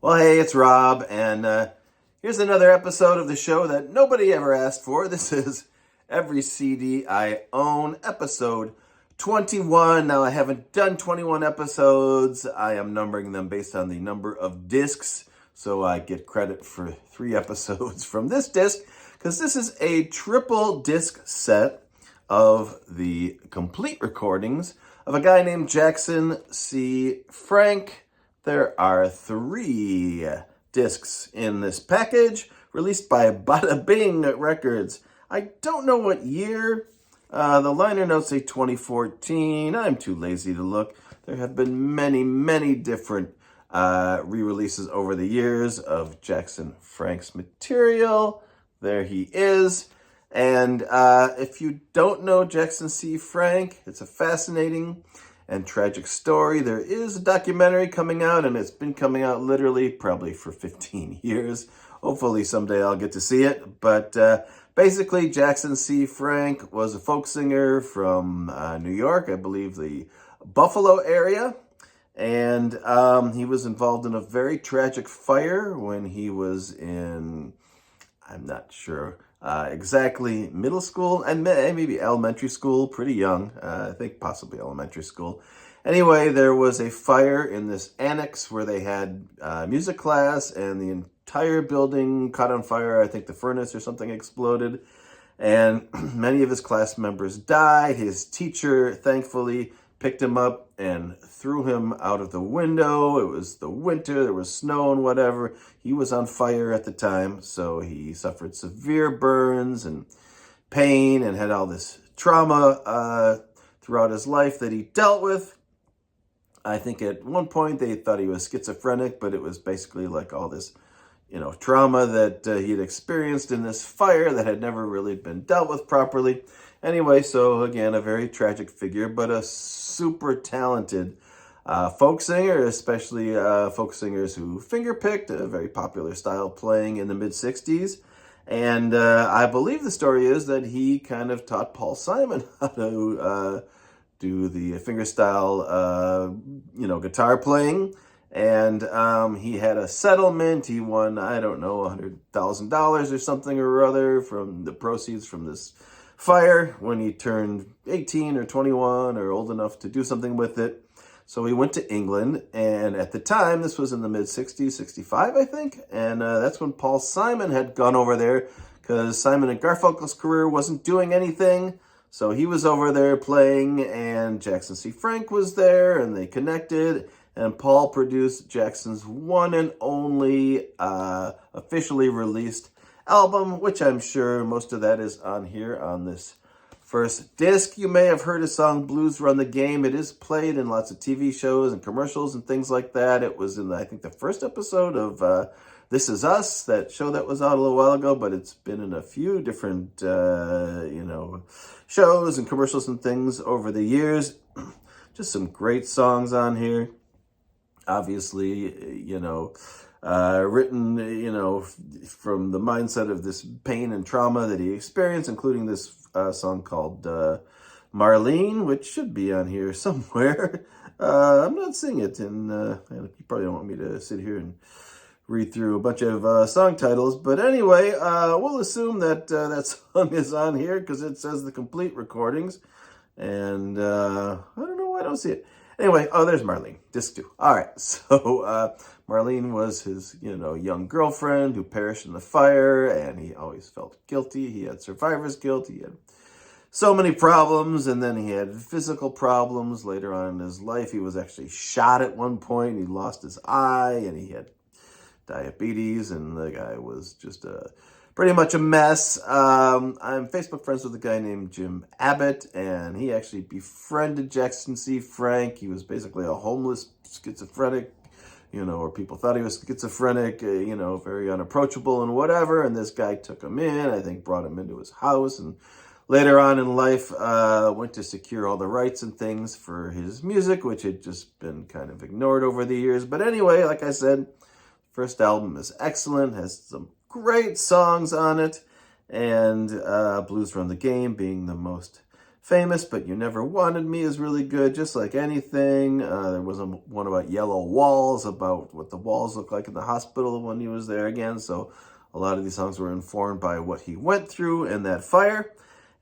Well, hey, it's Rob, and here's another episode of the show that nobody ever asked for. This is Every CD I Own, episode 21. Now, I haven't done 21 episodes. I am numbering them based on the number of discs, so I get credit for 3 episodes from this disc, because this is a triple disc set of the complete recordings of a guy named Jackson C. Frank. There are 3 discs in this package, released by Bada Bing Records. I don't know what year. The liner notes say 2014. I'm too lazy to look. There have been many different re-releases over the years of Jackson Frank's material. There he is. And if you don't know Jackson C. Frank, it's a fascinating and tragic story. There is a documentary coming out, and it's been coming out literally probably for 15 years. Hopefully someday I'll get to see it. But basically, Jackson C. Frank was a folk singer from New York, I believe the Buffalo area. And he was involved in a very tragic fire when he was in, I'm not sure exactly, middle school and maybe elementary school, pretty young. I think possibly elementary school. Anyway, there was a fire in this annex where they had music class, and the entire building caught on fire. I think the furnace or something exploded, and many of his class members died. His teacher, thankfully, picked him up and threw him out of the window. It was the winter, there was snow and whatever. He was on fire at the time, so he suffered severe burns and pain and had all this trauma throughout his life that he dealt with. I think at one point they thought he was schizophrenic, but it was basically like all this, trauma that he had experienced in this fire that had never really been dealt with properly. Anyway, so again, a very tragic figure, but a super talented folk singer, especially folk singers who fingerpicked, a very popular style playing in the mid-60s. And I believe the story is that he kind of taught Paul Simon how to do the fingerstyle, guitar playing. And he had a settlement. He won, I don't know, $100,000 or something or other from the proceeds from this fire when he turned 18 or 21 or old enough to do something with it. So he went to England, and at the time, this was in the mid-60s, 65, I think, and that's when Paul Simon had gone over there, because Simon and Garfunkel's career wasn't doing anything. So he was over there playing, and Jackson C. Frank was there, and they connected, and Paul produced Jackson's one and only officially released album, which I'm sure most of that is on here on this first disc. You may have heard his song Blues Run the Game. It is played in lots of TV shows and commercials and things like that. It was in, I think, the first episode of This Is Us, that show that was out a little while ago, but it's been in a few different, shows and commercials and things over the years. Just some great songs on here. Obviously, written, from the mindset of this pain and trauma that he experienced, including this song called Marlene, which should be on here somewhere. I'm not seeing it, and you probably don't want me to sit here and read through a bunch of song titles, but anyway, we'll assume that that song is on here because it says the complete recordings, and I don't know why I don't see it. Anyway, there's Marlene, disc 2. All right, so Marlene was his, young girlfriend who perished in the fire, and he always felt guilty. He had survivor's guilt. He had so many problems, and then he had physical problems later on in his life. He was actually shot at one point. He lost his eye, and he had diabetes, and the guy was just pretty much a mess. I'm Facebook friends with a guy named Jim Abbott, and he actually befriended Jackson C. Frank. He was basically a homeless schizophrenic, or people thought he was schizophrenic, very unapproachable and whatever, and this guy took him in, I think brought him into his house, and later on in life went to secure all the rights and things for his music, which had just been kind of ignored over the years. But anyway, like I said, first album is excellent, has some great songs on it, and Blues Run the Game being the most Famous But You Never Wanted Me is really good, Just Like Anything. There was one about yellow walls, about what the walls look like in the hospital when he was there again. So a lot of these songs were informed by what he went through in that fire.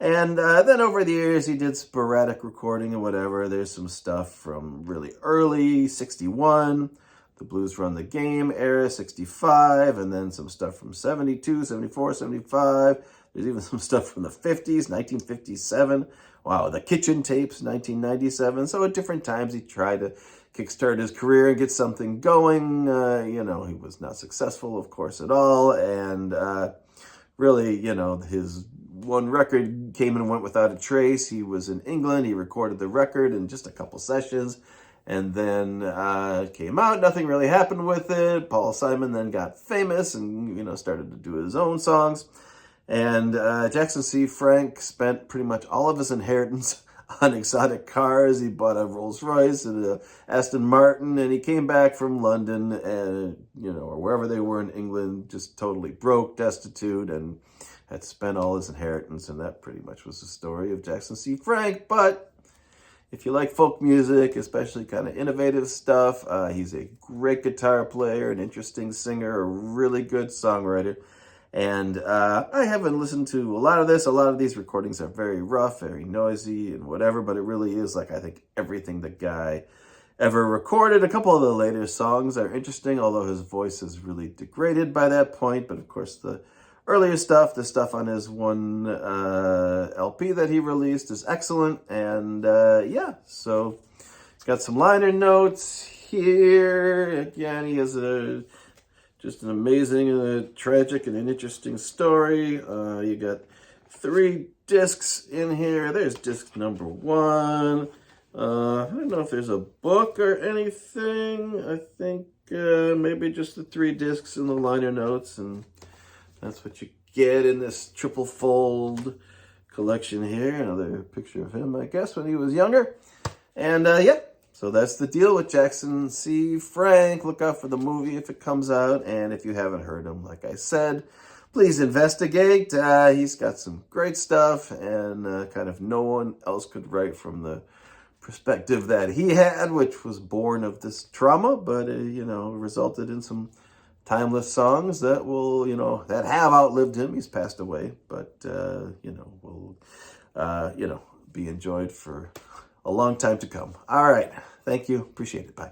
And then over the years, he did sporadic recording and whatever. There's some stuff from really early, 61, the Blues Run the Game era, 65, and then some stuff from 72, 74, 75. There's even some stuff from the 50s, 1957. Wow, the Kitchen Tapes, 1997. So at different times, he tried to kickstart his career and get something going. He was not successful, of course, at all. And really, his one record came and went without a trace. He was in England. He recorded the record in just a couple sessions. And then it came out. Nothing really happened with it. Paul Simon then got famous and, started to do his own songs. And Jackson C. Frank spent pretty much all of his inheritance on exotic cars. He bought a Rolls Royce and a Aston Martin, and he came back from London and, or wherever they were in England, just totally broke, destitute, and had spent all his inheritance. And that pretty much was the story of Jackson C. Frank. But if you like folk music, especially kind of innovative stuff, he's a great guitar player, an interesting singer, a really good songwriter. And I haven't listened to a lot of this. A lot of these recordings are very rough, very noisy and whatever, but it really is I think everything the guy ever recorded. A couple of the later songs are interesting, although his voice is really degraded by that point. But of course, the earlier stuff, the stuff on his one LP that he released is excellent. And so he's got some liner notes here. Again, he has just an amazing and a tragic and an interesting story. You got 3 discs in here. There's disc number 1. I don't know if there's a book or anything. I think maybe just the 3 discs and the liner notes, and that's what you get in this triple fold collection here. Another picture of him, I guess, when he was younger. And so that's the deal with Jackson C. Frank. Look out for the movie if it comes out. And if you haven't heard him, like I said, please investigate. He's got some great stuff, and kind of no one else could write from the perspective that he had, which was born of this trauma, but, resulted in some timeless songs that will, that have outlived him. He's passed away, but, will, be enjoyed for a long time to come. All right. Thank you. Appreciate it. Bye.